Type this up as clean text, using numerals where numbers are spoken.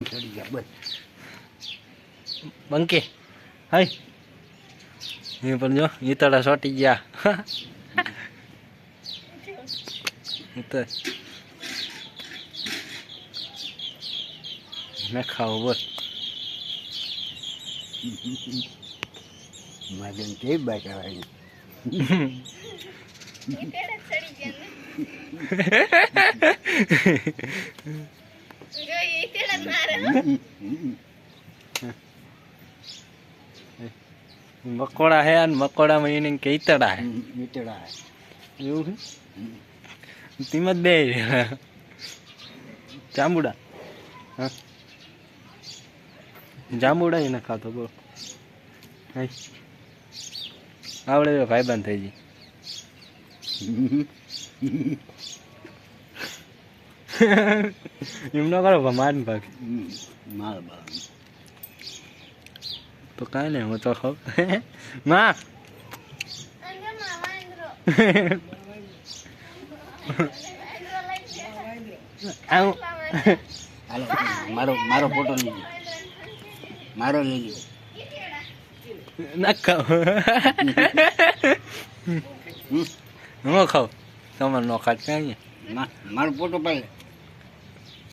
ચડી ગયા બસ બંકે હાય એ પણ જો ઈતળા સોટી ગયા ઉતર મેં ખાવ બોલ માજન કેવી બાટાવાળી મકોડા હે અને મકોડામાં એને કે ઈતળા હે મીઠડા એવું છે તેમ જ બે જાંબુડા હા જાંબુડા એને ખાતો બોલો આવડે ભાઈબંધ થઈ ગઈ એમ ન કરો માર ભાગ માર બાપ તો કાંઈ નહીં હું તો ખાવ માં આવું હાલો મારો મારો ફોટો લઈ લો મારો લઈ લો ના ખાવ હું ખાવ તમારે નો ખાત કાંઈ મારો ફોટો પાડી